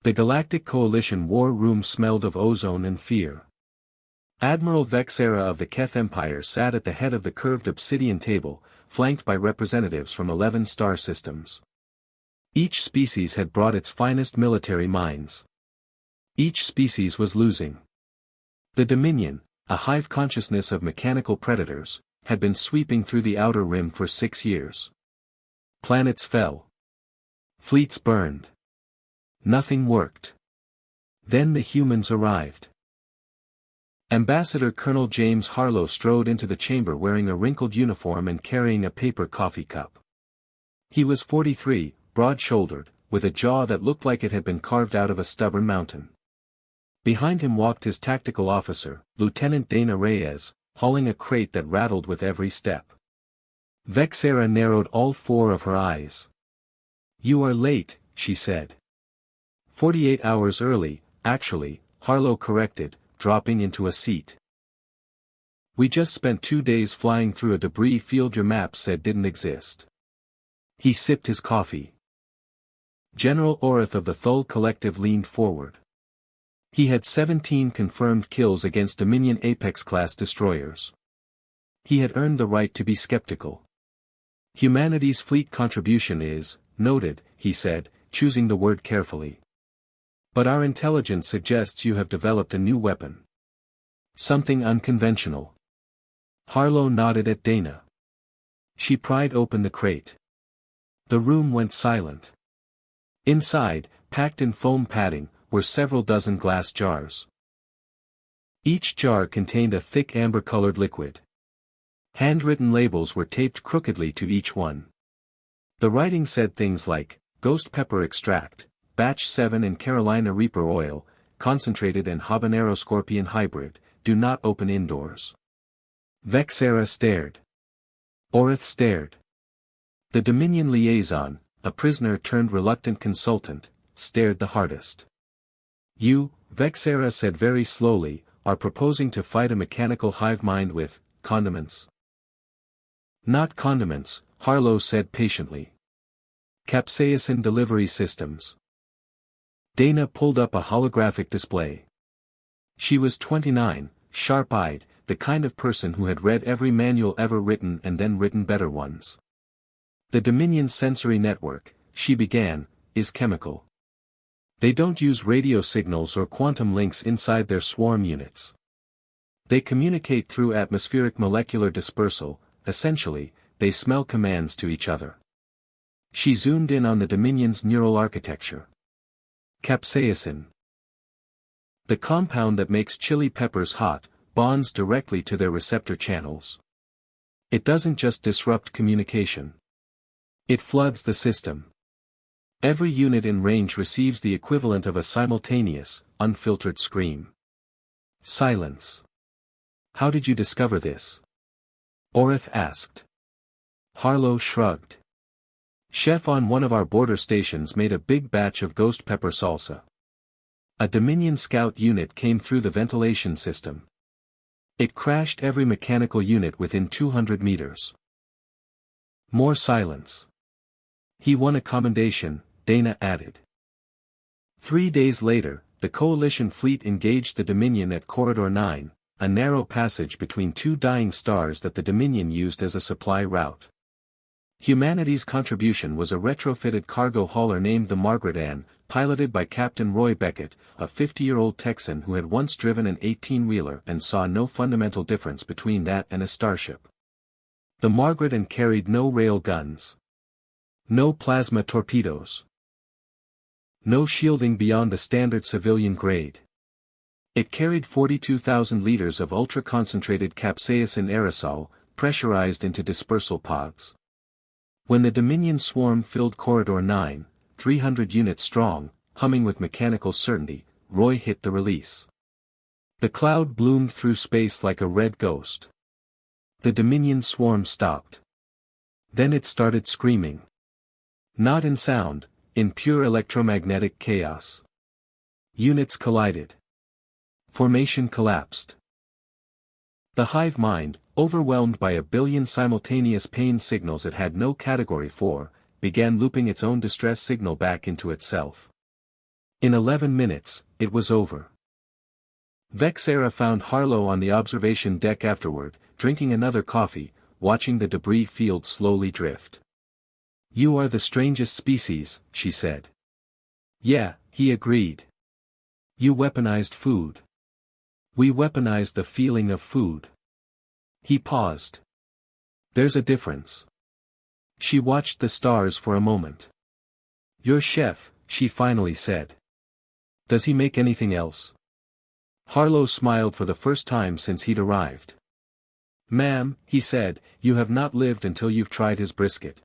The Galactic Coalition war room smelled of ozone and fear. Admiral Vexera of the Keth Empire sat at the head of the curved obsidian table, flanked by representatives from 11 star systems. Each species had brought its finest military minds. Each species was losing. The Dominion, a hive consciousness of mechanical predators, had been sweeping through the outer rim for 6 years. Planets fell. Fleets burned. Nothing worked. Then the humans arrived. Ambassador Colonel James Harlow strode into the chamber wearing a wrinkled uniform and carrying a paper coffee cup. He was 43, broad-shouldered, with a jaw that looked like it had been carved out of a stubborn mountain. Behind him walked his tactical officer, Lieutenant Dana Reyes, hauling a crate that rattled with every step. Vexera narrowed all 4 of her eyes. "You are late," she said. 48 hours early, actually, Harlow corrected, dropping into a seat. "We just spent 2 days flying through a debris field your map said didn't exist." He sipped his coffee. General Orth of the Thul Collective leaned forward. He had 17 confirmed kills against Dominion Apex-class destroyers. He had earned the right to be skeptical. "Humanity's fleet contribution is noted," he said, choosing the word carefully. "But our intelligence suggests you have developed a new weapon. Something unconventional." Harlow nodded at Dana. She pried open the crate. The room went silent. Inside, packed in foam padding, were several dozen glass jars. Each jar contained a thick amber-colored liquid. Handwritten labels were taped crookedly to each one. The writing said things like, "Ghost Pepper Extract, Batch 7 and Carolina Reaper Oil, Concentrated and Habanero Scorpion Hybrid, do not open indoors." Vexera stared. Orth stared. The Dominion liaison, a prisoner turned reluctant consultant, stared the hardest. "You," Vexera said very slowly, "are proposing to fight a mechanical hive mind with condiments." "Not condiments," Harlow said patiently. "Capsaicin delivery systems." Dana pulled up a holographic display. She was 29, sharp-eyed, the kind of person who had read every manual ever written and then written better ones. "The Dominion sensory network," she began, "is chemical. They don't use radio signals or quantum links inside their swarm units. They communicate through atmospheric molecular dispersal, essentially, they smell commands to each other." She zoomed in on the Dominion's neural architecture. Capsaicin. The compound that makes chili peppers hot, bonds directly to their receptor channels. It doesn't just disrupt communication. It floods the system. Every unit in range receives the equivalent of a simultaneous, unfiltered scream. Silence. "How did you discover this?" Orth asked. Harlow shrugged. "Chef on one of our border stations made a big batch of ghost pepper salsa. A Dominion scout unit came through the ventilation system. It crashed every mechanical unit within 200 meters. More silence. He won a commendation, Dana added. 3 days later, the Coalition fleet engaged the Dominion at Corridor 9, a narrow passage between 2 dying stars that the Dominion used as a supply route. Humanity's contribution was a retrofitted cargo hauler named the Margaret Ann, piloted by Captain Roy Beckett, a 50-year-old Texan who had once driven an 18-wheeler and saw no fundamental difference between that and a starship. The Margaret Ann carried no rail guns. No plasma torpedoes. No shielding beyond the standard civilian grade. It carried 42,000 liters of ultra-concentrated capsaicin aerosol, pressurized into dispersal pods. When the Dominion swarm filled Corridor 9, 300 units strong, humming with mechanical certainty, Roy hit the release. The cloud bloomed through space like a red ghost. The Dominion swarm stopped. Then it started screaming. Not in sound, in pure electromagnetic chaos. Units collided. Formation collapsed. The hive mind, overwhelmed by a billion simultaneous pain signals it had no category for, began looping its own distress signal back into itself. In 11 minutes, it was over. Vexera found Harlow on the observation deck afterward, drinking another coffee, watching the debris field slowly drift. "You are the strangest species," she said. "Yeah," he agreed. "You weaponized food. We weaponized the feeling of food." He paused. "There's a difference." She watched the stars for a moment. "Your chef," she finally said. "Does he make anything else?" Harlow smiled for the first time since he'd arrived. "Ma'am," he said, "you have not lived until you've tried his brisket."